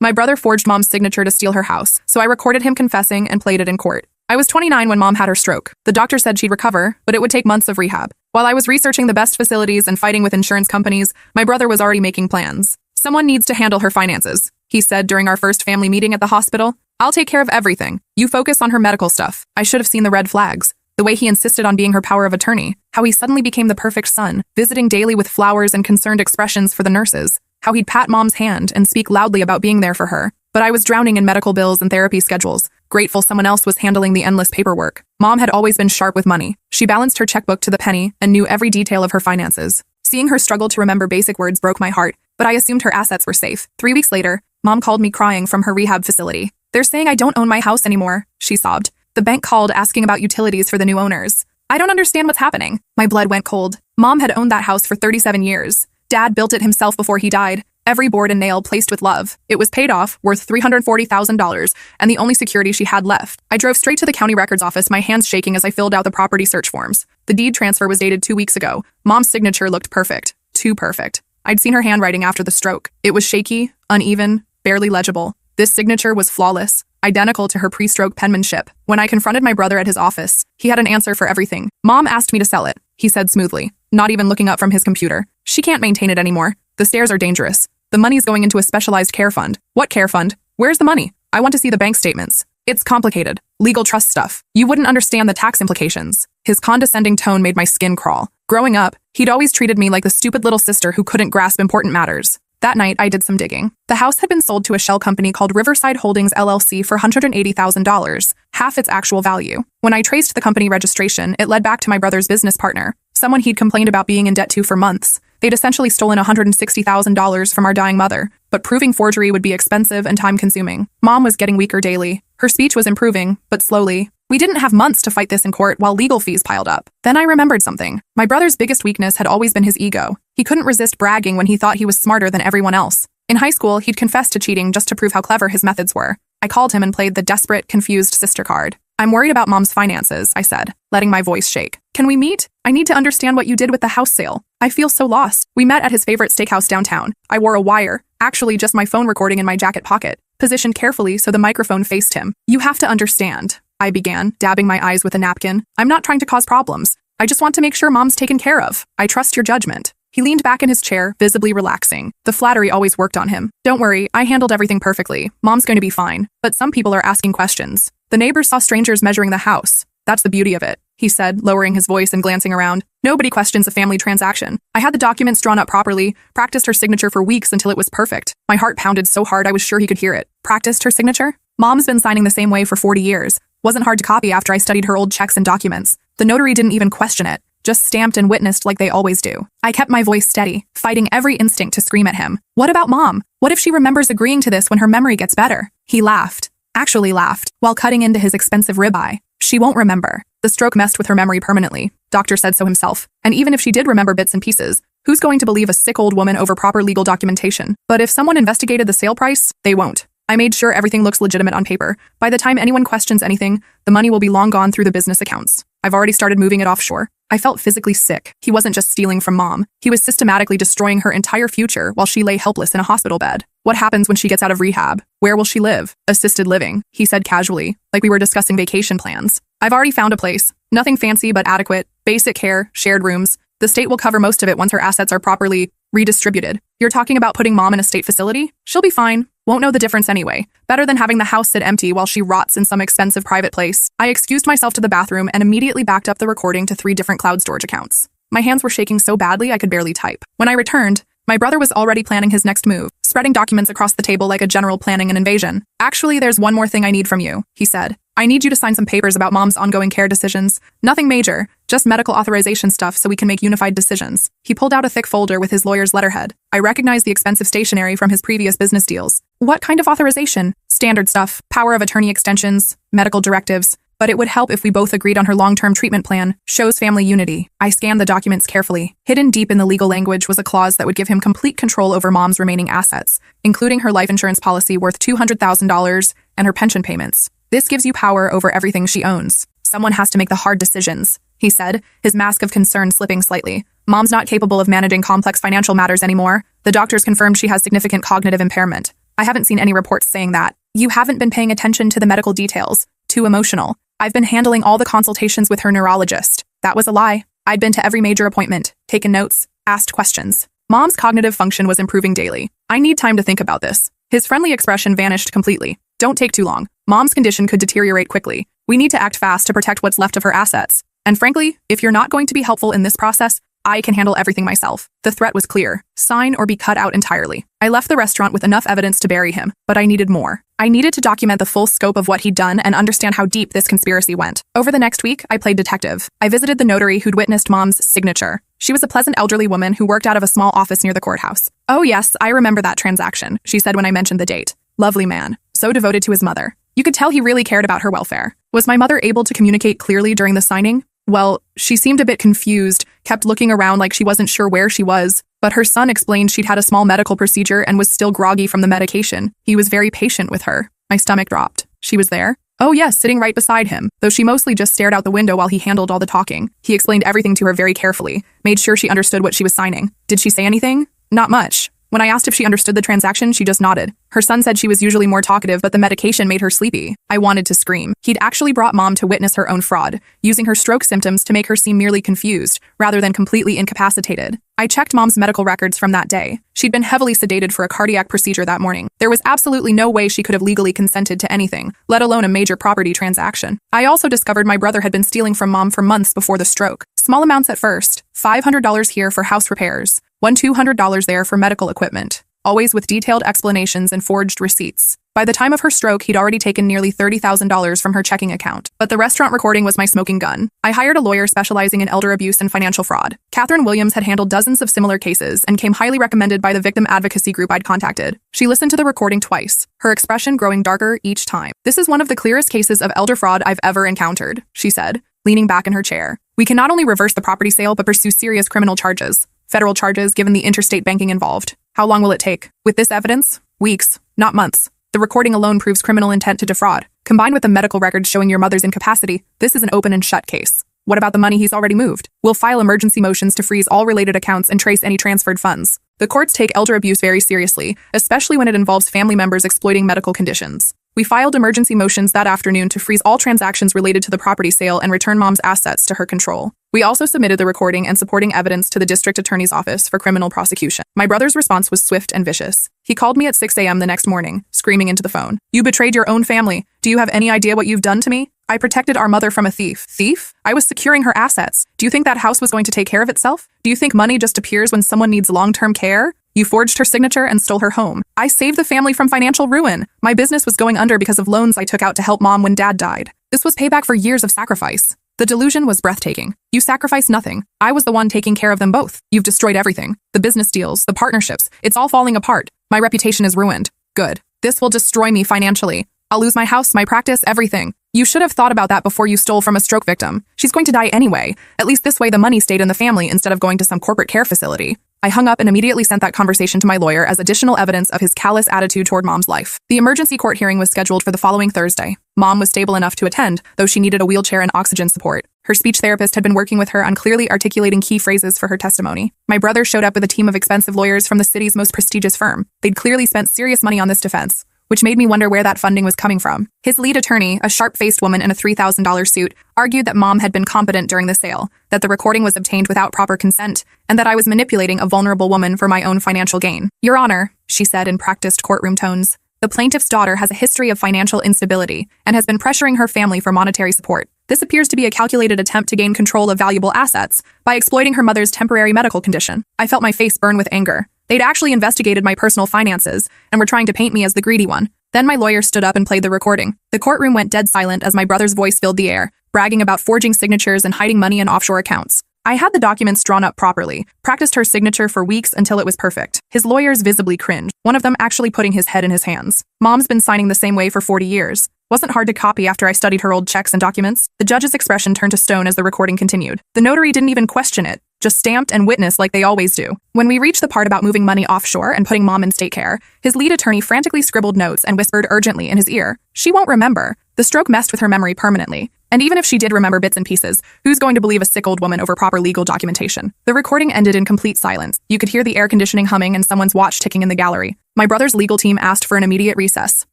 My brother forged mom's signature to steal her house, so I recorded him confessing and played it in court. I was 29 when mom had her stroke. The doctor said she'd recover, but it would take months of rehab. While I was researching the best facilities and fighting with insurance companies, my brother was already making plans. Someone needs to handle her finances, he said during our first family meeting at the hospital. I'll take care of everything. You focus on her medical stuff. I should have seen the red flags. The way he insisted on being her power of attorney. How he suddenly became the perfect son, visiting daily with flowers and concerned expressions for the nurses. How he'd pat mom's hand and speak loudly about being there for her. But I was drowning in medical bills and therapy schedules, grateful someone else was handling the endless paperwork. Mom had always been sharp with money. She balanced her checkbook to the penny and knew every detail of her finances. Seeing her struggle to remember basic words broke my heart, but I assumed her assets were safe. 3 weeks later, mom called me crying from her rehab facility. They're saying I don't own my house anymore, she sobbed. The bank called asking about utilities for the new owners. I don't understand what's happening. My blood went cold. Mom had owned that house for 37 years. Dad built it himself before he died. Every board and nail placed with love. It was paid off, worth $340,000, and the only security she had left. I drove straight to the county records office, my hands shaking as I filled out the property search forms. The deed transfer was dated 2 weeks ago. Mom's signature looked perfect. Too perfect. I'd seen her handwriting after the stroke. It was shaky, uneven, barely legible. This signature was flawless, identical to her pre-stroke penmanship. When I confronted my brother at his office, he had an answer for everything. Mom asked me to sell it, he said smoothly, not even looking up from his computer. She can't maintain it anymore. The stairs are dangerous. The money's going into a specialized care fund. What care fund? Where's the money? I want to see the bank statements. It's complicated. Legal trust stuff. You wouldn't understand the tax implications. His condescending tone made my skin crawl. Growing up, he'd always treated me like the stupid little sister who couldn't grasp important matters. That night, I did some digging. The house had been sold to a shell company called Riverside Holdings LLC for $180,000, half its actual value. When I traced the company registration, it led back to my brother's business partner, someone he'd complained about being in debt to for months. They'd essentially stolen $160,000 from our dying mother, but proving forgery would be expensive and time-consuming. Mom was getting weaker daily. Her speech was improving, but slowly. We didn't have months to fight this in court while legal fees piled up. Then I remembered something. My brother's biggest weakness had always been his ego. He couldn't resist bragging when he thought he was smarter than everyone else. In high school, he'd confessed to cheating just to prove how clever his methods were. I called him and played the desperate, confused sister card. I'm worried about mom's finances, I said, letting my voice shake. Can we meet? I need to understand what you did with the house sale. I feel so lost. We met at his favorite steakhouse downtown. I wore a wire, actually just my phone recording in my jacket pocket, positioned carefully so the microphone faced him. You have to understand, I began, dabbing my eyes with a napkin. I'm not trying to cause problems. I just want to make sure mom's taken care of. I trust your judgment. He leaned back in his chair, visibly relaxing. The flattery always worked on him. Don't worry, I handled everything perfectly. Mom's going to be fine. But some people are asking questions. The neighbors saw strangers measuring the house. That's the beauty of it, he said, lowering his voice and glancing around. Nobody questions a family transaction. I had the documents drawn up properly, practiced her signature for weeks until it was perfect. My heart pounded so hard I was sure he could hear it. Practiced her signature? Mom's been signing the same way for 40 years. Wasn't hard to copy after I studied her old checks and documents. The notary didn't even question it, just stamped and witnessed like they always do. I kept my voice steady, fighting every instinct to scream at him. What about mom? What if she remembers agreeing to this when her memory gets better? He laughed. Actually laughed, while cutting into his expensive ribeye. She won't remember. The stroke messed with her memory permanently. Doctor said so himself. And even if she did remember bits and pieces, who's going to believe a sick old woman over proper legal documentation? But if someone investigated the sale price, they won't. I made sure everything looks legitimate on paper. By the time anyone questions anything, the money will be long gone through the business accounts. I've already started moving it offshore. I felt physically sick. He wasn't just stealing from mom. He was systematically destroying her entire future while she lay helpless in a hospital bed. What happens when she gets out of rehab? Where will she live? Assisted living, he said casually, like we were discussing vacation plans. I've already found a place. Nothing fancy but adequate. Basic care, shared rooms. The state will cover most of it once her assets are properly redistributed. You're talking about putting mom in a state facility? She'll be fine. Won't know the difference anyway. Better than having the house sit empty while she rots in some expensive private place. I excused myself to the bathroom and immediately backed up the recording to 3 different cloud storage accounts. My hands were shaking so badly I could barely type. When I returned, my brother was already planning his next move, spreading documents across the table like a general planning an invasion. Actually, there's one more thing I need from you, he said. I need you to sign some papers about mom's ongoing care decisions. Nothing major, just medical authorization stuff so we can make unified decisions. He pulled out a thick folder with his lawyer's letterhead. I recognized the expensive stationery from his previous business deals. What kind of authorization? Standard stuff, power of attorney extensions, medical directives. But it would help if we both agreed on her long-term treatment plan. Shows family unity. I scanned the documents carefully. Hidden deep in the legal language was a clause that would give him complete control over mom's remaining assets, including her life insurance policy worth $200,000 and her pension payments. This gives you power over everything she owns. Someone has to make the hard decisions, he said, his mask of concern slipping slightly. Mom's not capable of managing complex financial matters anymore. The doctors confirmed she has significant cognitive impairment. I haven't seen any reports saying that. You haven't been paying attention to the medical details. Too emotional. I've been handling all the consultations with her neurologist. That was a lie. I'd been to every major appointment, taken notes, asked questions. Mom's cognitive function was improving daily. I need time to think about this. His friendly expression vanished completely. Don't take too long. Mom's condition could deteriorate quickly. We need to act fast to protect what's left of her assets. And frankly, if you're not going to be helpful in this process, I can handle everything myself. The threat was clear. Sign or be cut out entirely. I left the restaurant with enough evidence to bury him, but I needed more. I needed to document the full scope of what he'd done and understand how deep this conspiracy went. Over the next week, I played detective. I visited the notary who'd witnessed Mom's signature. She was a pleasant elderly woman who worked out of a small office near the courthouse. "Oh yes, I remember that transaction," she said when I mentioned the date. Lovely man. So devoted to his mother. You could tell he really cared about her welfare. Was my mother able to communicate clearly during the signing? Well, she seemed a bit confused, kept looking around like she wasn't sure where she was, but her son explained she'd had a small medical procedure and was still groggy from the medication. He was very patient with her. My stomach dropped. She was there? Oh yes, sitting right beside him, though she mostly just stared out the window while he handled all the talking. He explained everything to her very carefully, made sure she understood what she was signing. Did she say anything? Not much. When I asked if she understood the transaction, she just nodded. Her son said she was usually more talkative, but the medication made her sleepy. I wanted to scream. He'd actually brought Mom to witness her own fraud, using her stroke symptoms to make her seem merely confused, rather than completely incapacitated. I checked Mom's medical records from that day. She'd been heavily sedated for a cardiac procedure that morning. There was absolutely no way she could have legally consented to anything, let alone a major property transaction. I also discovered my brother had been stealing from Mom for months before the stroke. Small amounts at first, $500 here for house repairs, $200 there for medical equipment, always with detailed explanations and forged receipts. By the time of her stroke, he'd already taken nearly $30,000 from her checking account. But the restaurant recording was my smoking gun. I hired a lawyer specializing in elder abuse and financial fraud. Catherine Williams had handled dozens of similar cases and came highly recommended by the victim advocacy group I'd contacted. She listened to the recording twice, her expression growing darker each time. "This is one of the clearest cases of elder fraud I've ever encountered," she said, leaning back in her chair. "We can not only reverse the property sale, but pursue serious criminal charges. Federal charges, given the interstate banking involved. How long will it take? With this evidence? Weeks, not months. The recording alone proves criminal intent to defraud. Combined with the medical records showing your mother's incapacity, this is an open and shut case. What about the money he's already moved? We'll file emergency motions to freeze all related accounts and trace any transferred funds. The courts take elder abuse very seriously, especially when it involves family members exploiting medical conditions. We filed emergency motions that afternoon to freeze all transactions related to the property sale and return Mom's assets to her control. We also submitted the recording and supporting evidence to the district attorney's office for criminal prosecution." My brother's response was swift and vicious. He called me at 6 a.m. the next morning, screaming into the phone. "You betrayed your own family. Do you have any idea what you've done to me? I protected our mother from a thief." "Thief? I was securing her assets. Do you think that house was going to take care of itself? Do you think money just appears when someone needs long-term care? You forged her signature and stole her home. I saved the family from financial ruin. My business was going under because of loans I took out to help Mom when Dad died. This was payback for years of sacrifice." The delusion was breathtaking. "You sacrificed nothing. I was the one taking care of them both. You've destroyed everything. The business deals, the partnerships, it's all falling apart. My reputation is ruined. Good. This will destroy me financially. I'll lose my house, my practice, everything. You should have thought about that before you stole from a stroke victim. She's going to die anyway. At least this way the money stayed in the family instead of going to some corporate care facility." I hung up and immediately sent that conversation to my lawyer as additional evidence of his callous attitude toward Mom's life. The emergency court hearing was scheduled for the following Thursday. Mom was stable enough to attend, though she needed a wheelchair and oxygen support. Her speech therapist had been working with her on clearly articulating key phrases for her testimony. My brother showed up with a team of expensive lawyers from the city's most prestigious firm. They'd clearly spent serious money on this defense, which made me wonder where that funding was coming from. His lead attorney, a sharp-faced woman in a $3,000 suit, argued that Mom had been competent during the sale, that the recording was obtained without proper consent, and that I was manipulating a vulnerable woman for my own financial gain. "Your Honor," she said in practiced courtroom tones, "the plaintiff's daughter has a history of financial instability and has been pressuring her family for monetary support. This appears to be a calculated attempt to gain control of valuable assets by exploiting her mother's temporary medical condition." I felt my face burn with anger. They'd actually investigated my personal finances and were trying to paint me as the greedy one. Then my lawyer stood up and played the recording. The courtroom went dead silent as my brother's voice filled the air, bragging about forging signatures and hiding money in offshore accounts. I had the documents drawn up properly, practiced her signature for weeks until it was perfect. His lawyers visibly cringed, one of them actually putting his head in his hands. Mom's been signing the same way for 40 years. Wasn't hard to copy after I studied her old checks and documents. The judge's expression turned to stone as the recording continued. The notary didn't even question it, just stamped and witnessed like they always do. When we reached the part about moving money offshore and putting Mom in state care, his lead attorney frantically scribbled notes and whispered urgently in his ear, "She won't remember. The stroke messed with her memory permanently. And even if she did remember bits and pieces, who's going to believe a sick old woman over proper legal documentation? The recording ended in complete silence. You could hear the air conditioning humming and someone's watch ticking in the gallery. My brother's legal team asked for an immediate recess.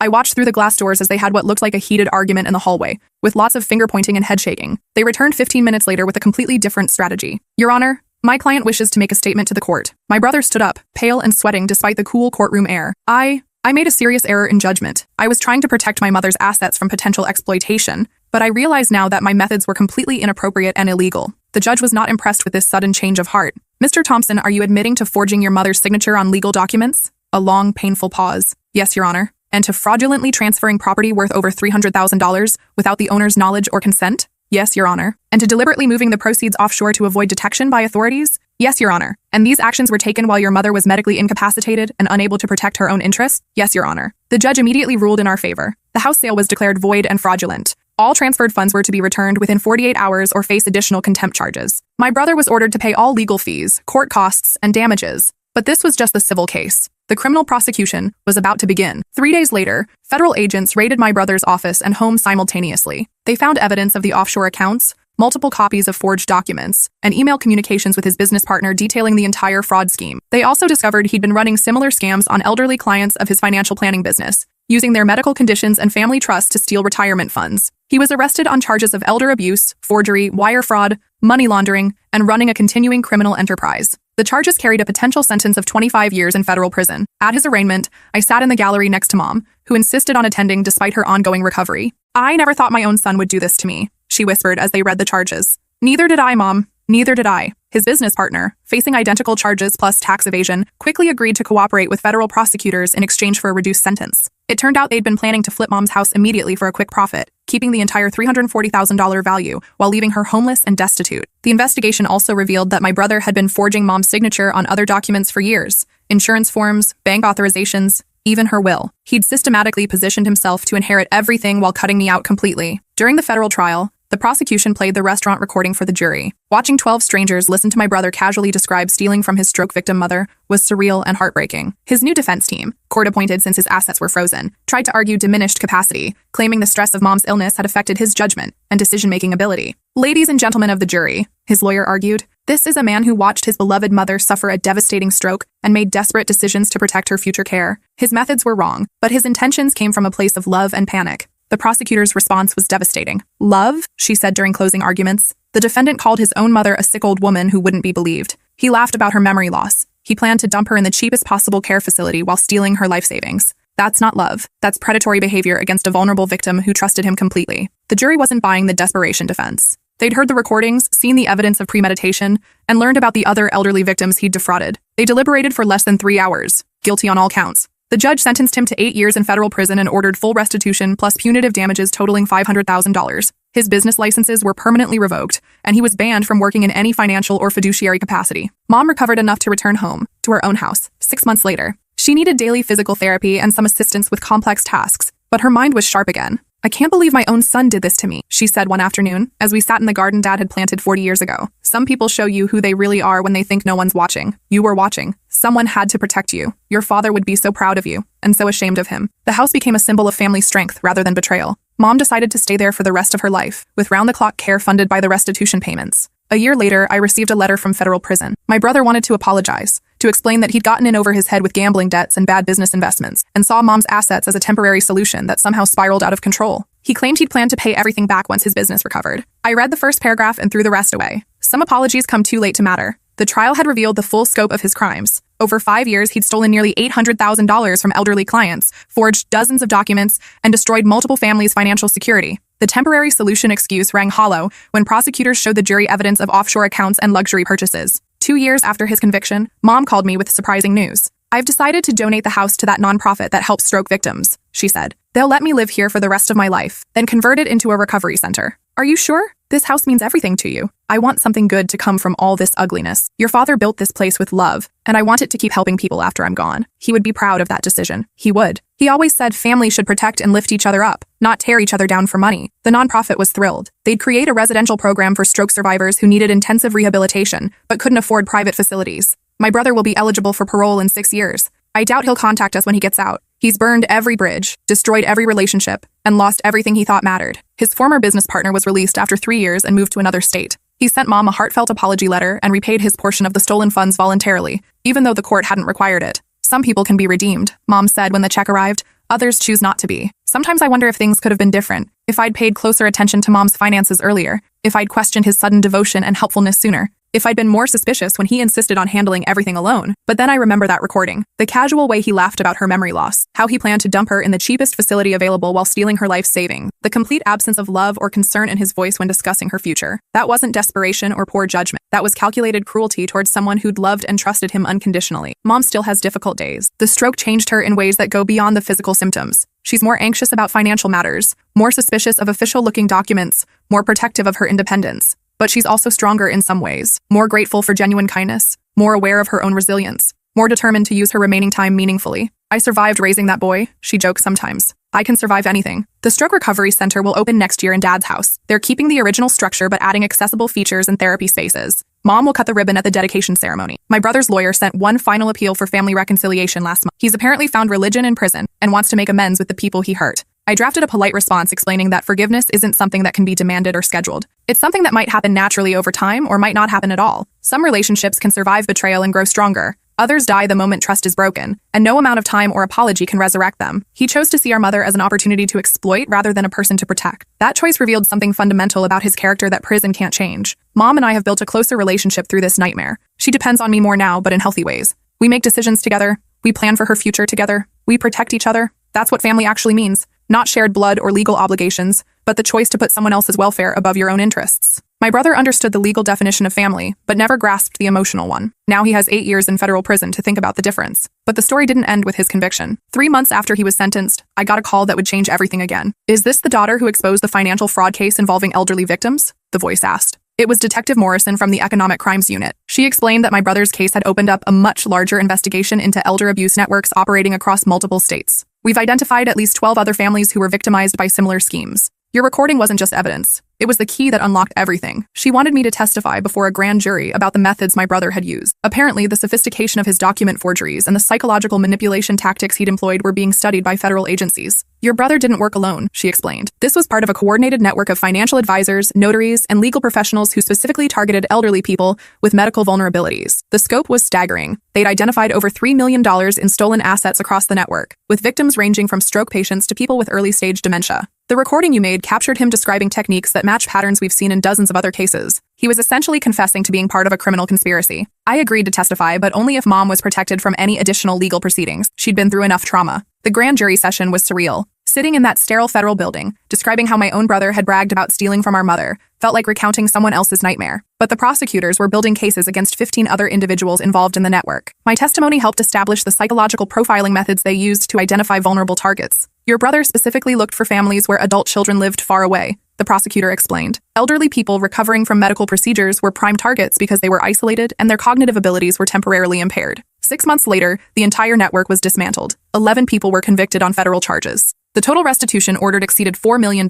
I watched through the glass doors as they had what looked like a heated argument in the hallway, with lots of finger pointing and head shaking. They returned 15 minutes later with a completely different strategy. Your Honor, my client wishes to make a statement to the court. My brother stood up, pale and sweating despite the cool courtroom air. I made a serious error in judgment. I was trying to protect my mother's assets from potential exploitation, but I realize now that my methods were completely inappropriate and illegal. The judge was not impressed with this sudden change of heart. Mr. Thompson, are you admitting to forging your mother's signature on legal documents? A long, painful pause. Yes, Your Honor. And to fraudulently transferring property worth over $300,000 without the owner's knowledge or consent? Yes, Your Honor. And to deliberately moving the proceeds offshore to avoid detection by authorities? Yes, Your Honor. And these actions were taken while your mother was medically incapacitated and unable to protect her own interests? Yes, Your Honor. The judge immediately ruled in our favor. The house sale was declared void and fraudulent. All transferred funds were to be returned within 48 hours or face additional contempt charges. My brother was ordered to pay all legal fees, court costs, and damages. But this was just the civil case. The criminal prosecution was about to begin. 3 days later, federal agents raided my brother's office and home simultaneously. They found evidence of the offshore accounts, multiple copies of forged documents, and email communications with his business partner detailing the entire fraud scheme. They also discovered he'd been running similar scams on elderly clients of his financial planning business, using their medical conditions and family trusts to steal retirement funds. He was arrested on charges of elder abuse, forgery, wire fraud, money laundering, and running a continuing criminal enterprise. The charges carried a potential sentence of 25 years in federal prison. At his arraignment, I sat in the gallery next to Mom, who insisted on attending despite her ongoing recovery. I never thought my own son would do this to me, she whispered as they read the charges. Neither did I, Mom. Neither did I. His business partner, facing identical charges plus tax evasion, quickly agreed to cooperate with federal prosecutors in exchange for a reduced sentence. It turned out they'd been planning to flip Mom's house immediately for a quick profit, keeping the entire $340,000 value while leaving her homeless and destitute. The investigation also revealed that my brother had been forging Mom's signature on other documents for years: insurance forms, bank authorizations, even her will. He'd systematically positioned himself to inherit everything while cutting me out completely. During the federal trial, the prosecution played the restaurant recording for the jury. Watching 12 strangers listen to my brother casually describe stealing from his stroke victim mother was surreal and heartbreaking. His new defense team, court appointed since his assets were frozen, tried to argue diminished capacity, claiming the stress of Mom's illness had affected his judgment and decision-making ability. Ladies and gentlemen of the jury, his lawyer argued, this is a man who watched his beloved mother suffer a devastating stroke and made desperate decisions to protect her future care. His methods were wrong, but his intentions came from a place of love and panic. The prosecutor's response was devastating. Love, she said during closing arguments. The defendant called his own mother a sick old woman who wouldn't be believed. He laughed about her memory loss. He planned to dump her in the cheapest possible care facility while stealing her life savings. That's not love. That's predatory behavior against a vulnerable victim who trusted him completely. The jury wasn't buying the desperation defense. They'd heard the recordings, seen the evidence of premeditation, and learned about the other elderly victims he'd defrauded. They deliberated for less than 3 hours, guilty on all counts. The judge sentenced him to 8 years in federal prison and ordered full restitution plus punitive damages totaling $500,000. His business licenses were permanently revoked, and he was banned from working in any financial or fiduciary capacity. Mom recovered enough to return home, to her own house, 6 months later. She needed daily physical therapy and some assistance with complex tasks, but her mind was sharp again. I can't believe my own son did this to me, she said one afternoon, as we sat in the garden Dad had planted 40 years ago. Some people show you who they really are when they think no one's watching. You were watching. Someone had to protect you. Your father would be so proud of you, and so ashamed of him. The house became a symbol of family strength rather than betrayal. Mom decided to stay there for the rest of her life, with round-the-clock care funded by the restitution payments. A year later, I received a letter from federal prison. My brother wanted to apologize, to explain that he'd gotten in over his head with gambling debts and bad business investments, and saw Mom's assets as a temporary solution that somehow spiraled out of control. He claimed he'd planned to pay everything back once his business recovered. I read the first paragraph and threw the rest away. Some apologies come too late to matter. The trial had revealed the full scope of his crimes. Over 5 years, he'd stolen nearly $800,000 from elderly clients, forged dozens of documents, and destroyed multiple families' financial security. The temporary solution excuse rang hollow when prosecutors showed the jury evidence of offshore accounts and luxury purchases. 2 years after his conviction, Mom called me with surprising news. I've decided to donate the house to that nonprofit that helps stroke victims, she said. They'll let me live here for the rest of my life, then convert it into a recovery center. Are you sure? This house means everything to you. I want something good to come from all this ugliness. Your father built this place with love, and I want it to keep helping people after I'm gone. He would be proud of that decision. He would. He always said families should protect and lift each other up, not tear each other down for money. The nonprofit was thrilled. They'd create a residential program for stroke survivors who needed intensive rehabilitation, but couldn't afford private facilities. My brother will be eligible for parole in 6 years. I doubt he'll contact us when he gets out. He's burned every bridge, destroyed every relationship, and lost everything he thought mattered. His former business partner was released after 3 years and moved to another state. He sent Mom a heartfelt apology letter and repaid his portion of the stolen funds voluntarily, even though the court hadn't required it. Some people can be redeemed, Mom said when the check arrived. Others choose not to be. Sometimes I wonder if things could have been different, if I'd paid closer attention to Mom's finances earlier, if I'd questioned his sudden devotion and helpfulness sooner, if I'd been more suspicious when he insisted on handling everything alone. But then I remember that recording, the casual way he laughed about her memory loss, how he planned to dump her in the cheapest facility available while stealing her life savings, the complete absence of love or concern in his voice when discussing her future. That wasn't desperation or poor judgment. That was calculated cruelty towards someone who'd loved and trusted him unconditionally. Mom still has difficult days. The stroke changed her in ways that go beyond the physical symptoms. She's more anxious about financial matters, more suspicious of official-looking documents, more protective of her independence. But she's also stronger in some ways, more grateful for genuine kindness, more aware of her own resilience, more determined to use her remaining time meaningfully. I survived raising that boy, she jokes sometimes. I can survive anything. The Stroke Recovery Center will open next year in Dad's house. They're keeping the original structure but adding accessible features and therapy spaces. Mom will cut the ribbon at the dedication ceremony. My brother's lawyer sent one final appeal for family reconciliation last month. He's apparently found religion in prison and wants to make amends with the people he hurt. I drafted a polite response explaining that forgiveness isn't something that can be demanded or scheduled. It's something that might happen naturally over time or might not happen at all. Some relationships can survive betrayal and grow stronger. Others die the moment trust is broken, and no amount of time or apology can resurrect them. He chose to see our mother as an opportunity to exploit rather than a person to protect. That choice revealed something fundamental about his character that prison can't change. Mom and I have built a closer relationship through this nightmare. She depends on me more now, but in healthy ways. We make decisions together. We plan for her future together. We protect each other. That's what family actually means. Not shared blood or legal obligations, but the choice to put someone else's welfare above your own interests. My brother understood the legal definition of family, but never grasped the emotional one. Now he has 8 years in federal prison to think about the difference. But the story didn't end with his conviction. 3 months after he was sentenced, I got a call that would change everything again. "Is this the daughter who exposed the financial fraud case involving elderly victims?" the voice asked. It was Detective Morrison from the Economic Crimes Unit. She explained that my brother's case had opened up a much larger investigation into elder abuse networks operating across multiple states. We've identified at least 12 other families who were victimized by similar schemes. Your recording wasn't just evidence. It was the key that unlocked everything. She wanted me to testify before a grand jury about the methods my brother had used. Apparently, the sophistication of his document forgeries and the psychological manipulation tactics he'd employed were being studied by federal agencies. "Your brother didn't work alone," she explained. "This was part of a coordinated network of financial advisors, notaries, and legal professionals who specifically targeted elderly people with medical vulnerabilities. The scope was staggering. They'd identified over $3 million in stolen assets across the network, with victims ranging from stroke patients to people with early-stage dementia. The recording you made captured him describing techniques that match patterns we've seen in dozens of other cases. He was essentially confessing to being part of a criminal conspiracy. I agreed to testify, but only if Mom was protected from any additional legal proceedings. She'd been through enough trauma. The grand jury session was surreal. Sitting in that sterile federal building, describing how my own brother had bragged about stealing from our mother, felt like recounting someone else's nightmare. But the prosecutors were building cases against 15 other individuals involved in the network. My testimony helped establish the psychological profiling methods they used to identify vulnerable targets. "Your brother specifically looked for families where adult children lived far away," the prosecutor explained. "Elderly people recovering from medical procedures were prime targets because they were isolated and their cognitive abilities were temporarily impaired." 6 months later, the entire network was dismantled. 11 people were convicted on federal charges. The total restitution ordered exceeded $4 million.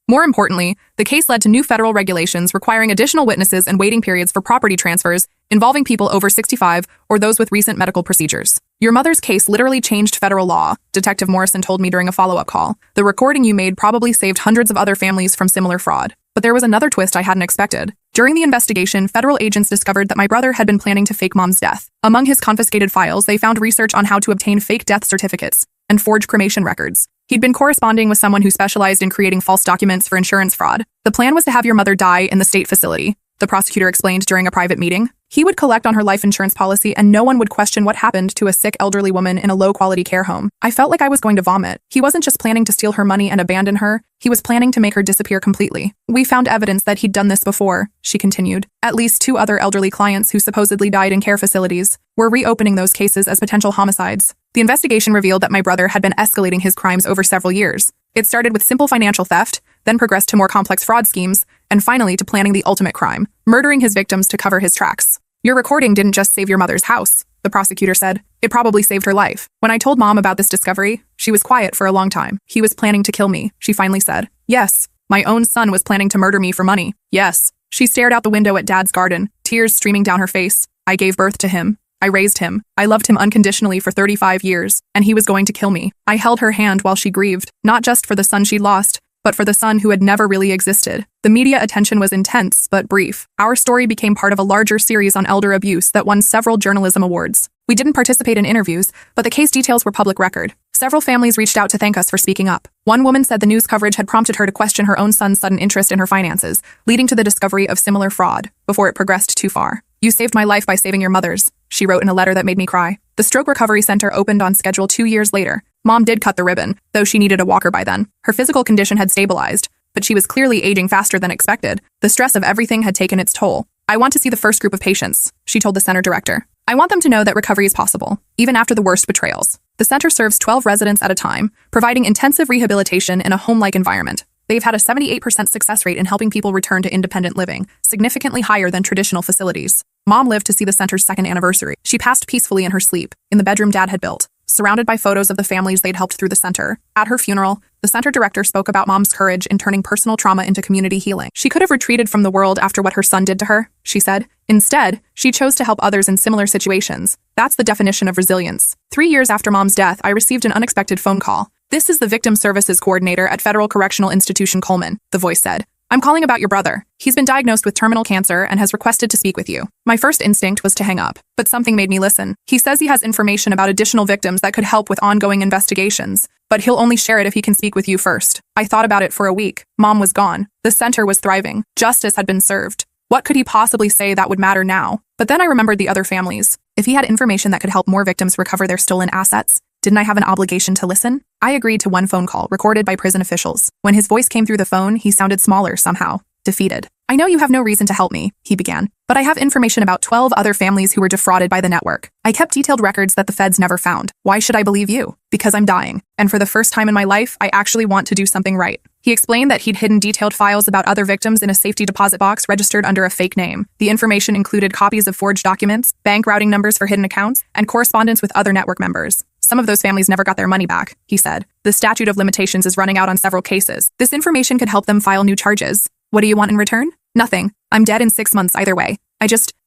More importantly, the case led to new federal regulations requiring additional witnesses and waiting periods for property transfers involving people over 65 or those with recent medical procedures. "Your mother's case literally changed federal law," Detective Morrison told me during a follow-up call. "The recording you made probably saved hundreds of other families from similar fraud." But there was another twist I hadn't expected. During the investigation, federal agents discovered that my brother had been planning to fake Mom's death. Among his confiscated files, they found research on how to obtain fake death certificates and forge cremation records. He'd been corresponding with someone who specialized in creating false documents for insurance fraud. "The plan was to have your mother die in the state facility," the prosecutor explained during a private meeting. "He would collect on her life insurance policy and no one would question what happened to a sick elderly woman in a low-quality care home. I felt like I was going to vomit. He wasn't just planning to steal her money and abandon her, he was planning to make her disappear completely. We found evidence that he'd done this before," she continued. "At least 2 other elderly clients who supposedly died in care facilities. We're reopening those cases as potential homicides." The investigation revealed that my brother had been escalating his crimes over several years. It started with simple financial theft, then progressed to more complex fraud schemes, and finally to planning the ultimate crime, murdering his victims to cover his tracks. "Your recording didn't just save your mother's house," the prosecutor said. "It probably saved her life." When I told Mom about this discovery, she was quiet for a long time. "He was planning to kill me," she finally said. "Yes. My own son was planning to murder me for money. Yes." She stared out the window at Dad's garden, tears streaming down her face. "I gave birth to him. I raised him. I loved him unconditionally for 35 years, and he was going to kill me. I held her hand while she grieved, not just for the son she'd lost, but for the son who had never really existed. The media attention was intense, but brief. Our story became part of a larger series on elder abuse that won several journalism awards. We didn't participate in interviews, but the case details were public record. Several families reached out to thank us for speaking up. One woman said the news coverage had prompted her to question her own son's sudden interest in her finances, leading to the discovery of similar fraud, before it progressed too far. "You saved my life by saving your mother's," she wrote in a letter that made me cry. The Stroke Recovery Center opened on schedule 2 years later. Mom did cut the ribbon, though she needed a walker by then. Her physical condition had stabilized, but she was clearly aging faster than expected. The stress of everything had taken its toll. "I want to see the first group of patients," she told the center director. "I want them to know that recovery is possible, even after the worst betrayals." The center serves 12 residents at a time, providing intensive rehabilitation in a home-like environment. They've had a 78% success rate in helping people return to independent living, significantly higher than traditional facilities. Mom lived to see the center's 2nd anniversary. She passed peacefully in her sleep, in the bedroom Dad had built, surrounded by photos of the families they'd helped through the center. At her funeral, the center director spoke about Mom's courage in turning personal trauma into community healing. "She could have retreated from the world after what her son did to her," she said. "Instead, she chose to help others in similar situations. That's the definition of resilience." 3 years after Mom's death, I received an unexpected phone call. "This is the Victim Services Coordinator at Federal Correctional Institution Coleman," the voice said. "I'm calling about your brother. He's been diagnosed with terminal cancer and has requested to speak with you." My first instinct was to hang up, but something made me listen. "He says he has information about additional victims that could help with ongoing investigations, but he'll only share it if he can speak with you first." I thought about it for a week. Mom was gone. The center was thriving. Justice had been served. What could he possibly say that would matter now? But then I remembered the other families. If he had information that could help more victims recover their stolen assets, didn't I have an obligation to listen? I agreed to one phone call recorded by prison officials. When his voice came through the phone, he sounded smaller somehow, defeated. "I know you have no reason to help me," he began, "but I have information about 12 other families who were defrauded by the network. I kept detailed records that the feds never found. Why should I believe you? Because I'm dying. And for the first time in my life, I actually want to do something right." He explained that he'd hidden detailed files about other victims in a safety deposit box registered under a fake name. The information included copies of forged documents, bank routing numbers for hidden accounts, and correspondence with other network members. "Some of those families never got their money back," he said. "The statute of limitations is running out on several cases. This information could help them file new charges. What do you want in return?" "Nothing. I'm dead in 6 months either way.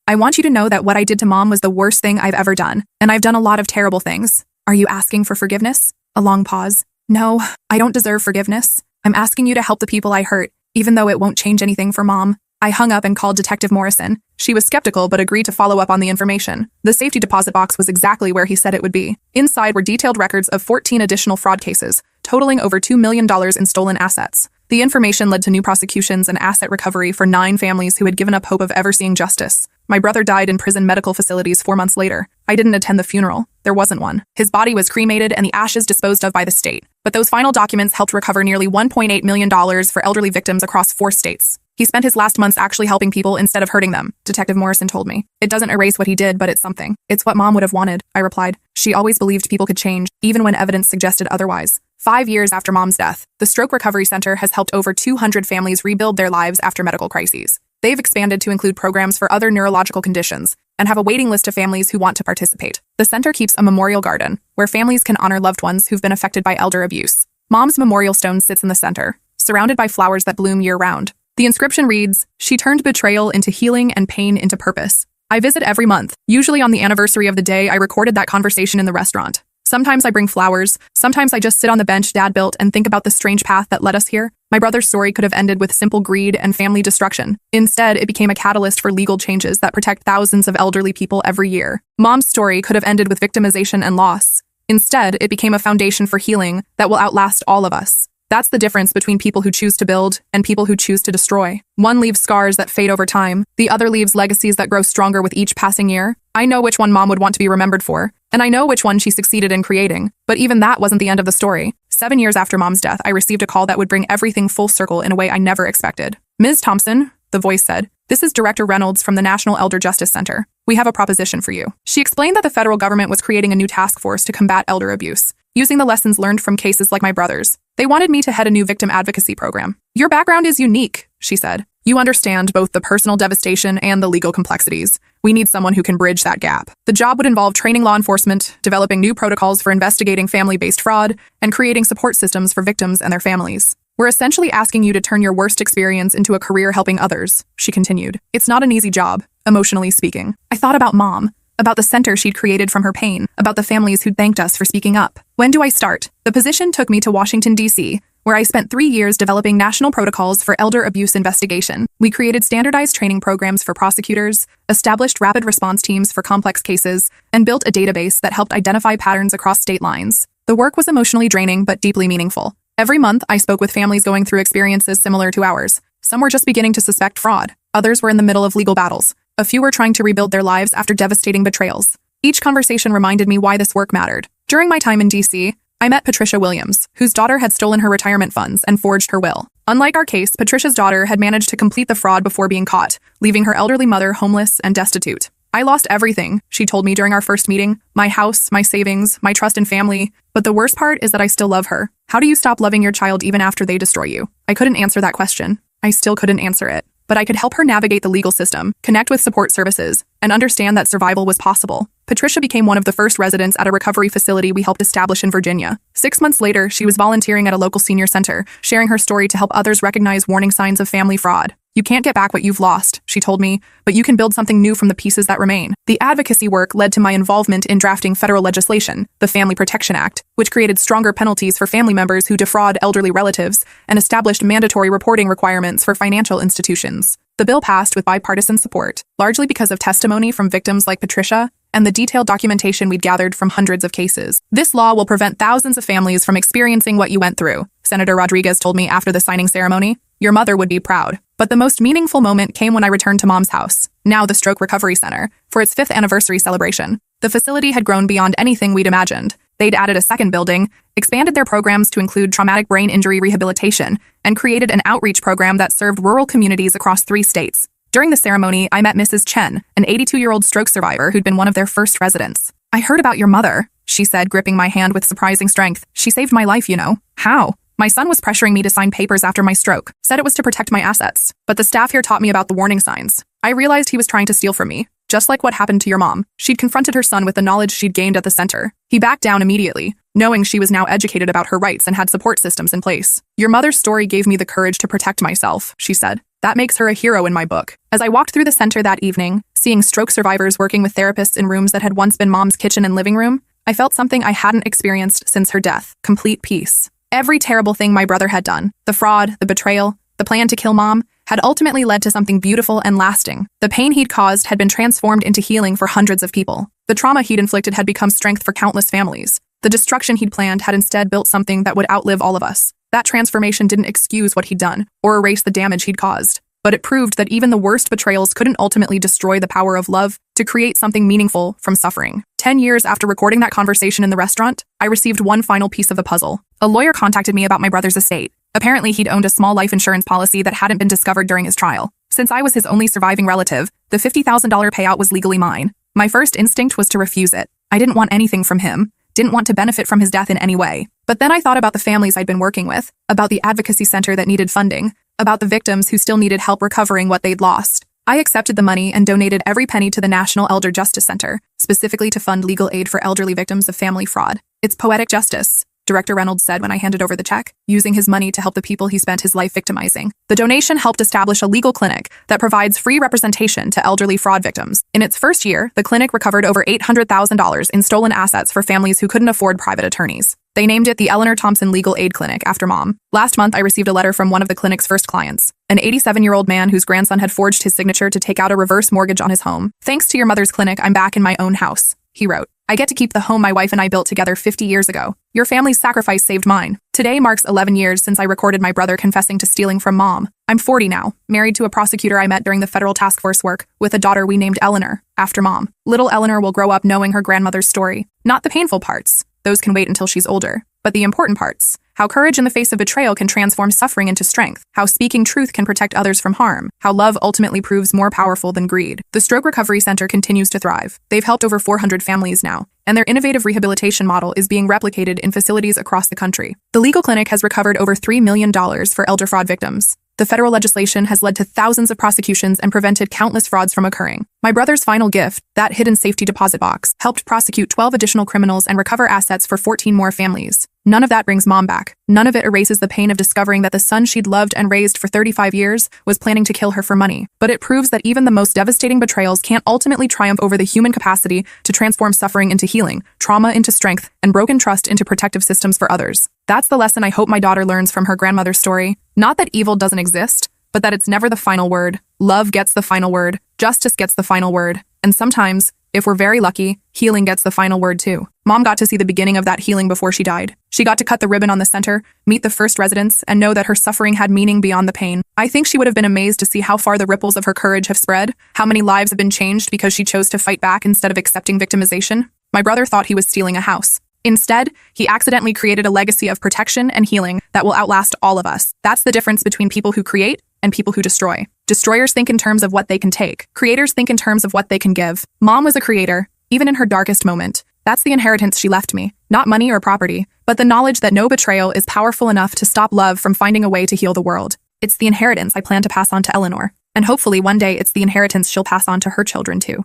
I want you to know that what I did to Mom was the worst thing I've ever done, and I've done a lot of terrible things. Are you asking for forgiveness?" A long pause. "No, I don't deserve forgiveness. I'm asking you to help the people I hurt, even though it won't change anything for Mom." I hung up and called Detective Morrison. She was skeptical but agreed to follow up on the information. The safety deposit box was exactly where he said it would be. Inside were detailed records of 14 additional fraud cases, totaling over $2 million in stolen assets. The information led to new prosecutions and asset recovery for 9 families who had given up hope of ever seeing justice. My brother died in prison medical facilities 4 months later. I didn't attend the funeral. There wasn't one. His body was cremated and the ashes disposed of by the state. But those final documents helped recover nearly $1.8 million for elderly victims across 4 states. "He spent his last months actually helping people instead of hurting them," Detective Morrison told me. "It doesn't erase what he did, but it's something." "It's what Mom would have wanted," I replied. She always believed people could change, even when evidence suggested otherwise. 5 years after Mom's death, the Stroke Recovery Center has helped over 200 families rebuild their lives after medical crises. They've expanded to include programs for other neurological conditions and have a waiting list of families who want to participate. The center keeps a memorial garden where families can honor loved ones who've been affected by elder abuse. Mom's memorial stone sits in the center, surrounded by flowers that bloom year-round. The inscription reads, "She turned betrayal into healing and pain into purpose." I visit every month, usually on the anniversary of the day I recorded that conversation in the restaurant. Sometimes I bring flowers, sometimes I just sit on the bench Dad built and think about the strange path that led us here. My brother's story could have ended with simple greed and family destruction. Instead, it became a catalyst for legal changes that protect thousands of elderly people every year. Mom's story could have ended with victimization and loss. Instead, it became a foundation for healing that will outlast all of us. That's the difference between people who choose to build and people who choose to destroy. One leaves scars that fade over time. The other leaves legacies that grow stronger with each passing year. I know which one Mom would want to be remembered for, and I know which one she succeeded in creating. But even that wasn't the end of the story. 7 years after Mom's death, I received a call that would bring everything full circle in a way I never expected. "Ms. Thompson," the voice said, "this is Director Reynolds from the National Elder Justice Center. We have a proposition for you." She explained that the federal government was creating a new task force to combat elder abuse, using the lessons learned from cases like my brother's. They wanted me to head a new victim advocacy program. "Your background is unique," she said. "You understand both the personal devastation and the legal complexities. We need someone who can bridge that gap." The job would involve training law enforcement, developing new protocols for investigating family-based fraud, and creating support systems for victims and their families. "We're essentially asking you to turn your worst experience into a career helping others," she continued. "It's not an easy job, emotionally speaking. I thought about Mom. about the center she'd created from her pain, about the families who'd thanked us for speaking up. When do I start? The position took me to Washington, D.C., where I spent 3 years developing national protocols for elder abuse investigation. We created standardized training programs for prosecutors, established rapid response teams for complex cases, and built a database that helped identify patterns across state lines. The work was emotionally draining but deeply meaningful. Every month, I spoke with families going through experiences similar to ours. Some were just beginning to suspect fraud. Others were in the middle of legal battles. A few were trying to rebuild their lives after devastating betrayals. Each conversation reminded me why this work mattered. During my time in D.C., I met Patricia Williams, whose daughter had stolen her retirement funds and forged her will. Unlike our case, Patricia's daughter had managed to complete the fraud before being caught, leaving her elderly mother homeless and destitute. I lost everything, she told me during our first meeting. My house, my savings, my trust in family. But the worst part is that I still love her. How do you stop loving your child even after they destroy you? I couldn't answer that question. I still couldn't answer it. But I could help her navigate the legal system, connect with support services, and understand that survival was possible. Patricia became one of the first residents at a recovery facility we helped establish in Virginia. 6 months later, she was volunteering at a local senior center, sharing her story to help others recognize warning signs of family fraud. You can't get back what you've lost, she told me, but you can build something new from the pieces that remain. The advocacy work led to my involvement in drafting federal legislation, the Family Protection Act, which created stronger penalties for family members who defraud elderly relatives and established mandatory reporting requirements for financial institutions. The bill passed with bipartisan support, largely because of testimony from victims like Patricia and the detailed documentation we'd gathered from hundreds of cases. This law will prevent thousands of families from experiencing what you went through, Senator Rodriguez told me after the signing ceremony. Your mother would be proud. But the most meaningful moment came when I returned to Mom's house, now the Stroke Recovery Center, for its 5th anniversary celebration. The facility had grown beyond anything we'd imagined. They'd added a second building, expanded their programs to include traumatic brain injury rehabilitation, and created an outreach program that served rural communities across 3 states. During the ceremony, I met Mrs. Chen, an 82-year-old stroke survivor who'd been one of their first residents. I heard about your mother, she said, gripping my hand with surprising strength. She saved my life, you know. How? My son was pressuring me to sign papers after my stroke, said it was to protect my assets. But the staff here taught me about the warning signs. I realized he was trying to steal from me, just like what happened to your mom. She'd confronted her son with the knowledge she'd gained at the center. He backed down immediately, knowing she was now educated about her rights and had support systems in place. Your mother's story gave me the courage to protect myself, she said. That makes her a hero in my book. As I walked through the center that evening, seeing stroke survivors working with therapists in rooms that had once been Mom's kitchen and living room, I felt something I hadn't experienced since her death: complete peace. Every terrible thing my brother had done, the fraud, the betrayal, the plan to kill Mom, had ultimately led to something beautiful and lasting. The pain he'd caused had been transformed into healing for hundreds of people. The trauma he'd inflicted had become strength for countless families. The destruction he'd planned had instead built something that would outlive all of us. That transformation didn't excuse what he'd done or erase the damage he'd caused, but it proved that even the worst betrayals couldn't ultimately destroy the power of love to create something meaningful from suffering. 10 years after recording that conversation in the restaurant, I received one final piece of the puzzle. A lawyer contacted me about my brother's estate. Apparently, he'd owned a small life insurance policy that hadn't been discovered during his trial. Since I was his only surviving relative, the $50,000 payout was legally mine. My first instinct was to refuse it. I didn't want anything from him, didn't want to benefit from his death in any way. But then I thought about the families I'd been working with, about the advocacy center that needed funding, about the victims who still needed help recovering what they'd lost. I accepted the money and donated every penny to the National Elder Justice Center, specifically to fund legal aid for elderly victims of family fraud. It's poetic justice, Director Reynolds said when I handed over the check, using his money to help the people he spent his life victimizing. The donation helped establish a legal clinic that provides free representation to elderly fraud victims. In its first year, the clinic recovered over $800,000 in stolen assets for families who couldn't afford private attorneys. They named it the Eleanor Thompson Legal Aid Clinic after Mom. Last month, I received a letter from one of the clinic's first clients, an 87-year-old man whose grandson had forged his signature to take out a reverse mortgage on his home. Thanks to your mother's clinic, I'm back in my own house, he wrote. I get to keep the home my wife and I built together 50 years ago. Your family's sacrifice saved mine. Today marks 11 years since I recorded my brother confessing to stealing from Mom. I'm 40 now, married to a prosecutor I met during the federal task force work, with a daughter we named Eleanor, after Mom. Little Eleanor will grow up knowing her grandmother's story. Not the painful parts. Those can wait until she's older. But the important parts. How courage in the face of betrayal can transform suffering into strength. How speaking truth can protect others from harm. How love ultimately proves more powerful than greed. The Stroke Recovery Center continues to thrive. They've helped over 400 families now, and their innovative rehabilitation model is being replicated in facilities across the country. The legal clinic has recovered over $3 million for elder fraud victims. The federal legislation has led to thousands of prosecutions and prevented countless frauds from occurring. My brother's final gift, that hidden safety deposit box, helped prosecute 12 additional criminals and recover assets for 14 more families. None of that brings mom back. None of it erases the pain of discovering that the son she'd loved and raised for 35 years was planning to kill her for money. But it proves that even the most devastating betrayals can't ultimately triumph over the human capacity to transform suffering into healing, trauma into strength, and broken trust into protective systems for others. That's the lesson I hope my daughter learns from her grandmother's story. Not that evil doesn't exist, but that it's never the final word. Love gets the final word. Justice gets the final word. And sometimes, if we're very lucky, healing gets the final word too. Mom got to see the beginning of that healing before she died. She got to cut the ribbon on the center, meet the first residents, and know that her suffering had meaning beyond the pain. I think she would have been amazed to see how far the ripples of her courage have spread, how many lives have been changed because she chose to fight back instead of accepting victimization. My brother thought he was stealing a house. Instead, he accidentally created a legacy of protection and healing that will outlast all of us. That's the difference between people who create and people who destroy. Destroyers think in terms of what they can take. Creators think in terms of what they can give. Mom was a creator, even in her darkest moment. That's the inheritance she left me. Not money or property, but the knowledge that no betrayal is powerful enough to stop love from finding a way to heal the world. It's the inheritance I plan to pass on to Eleanor. And hopefully one day it's the inheritance she'll pass on to her children too.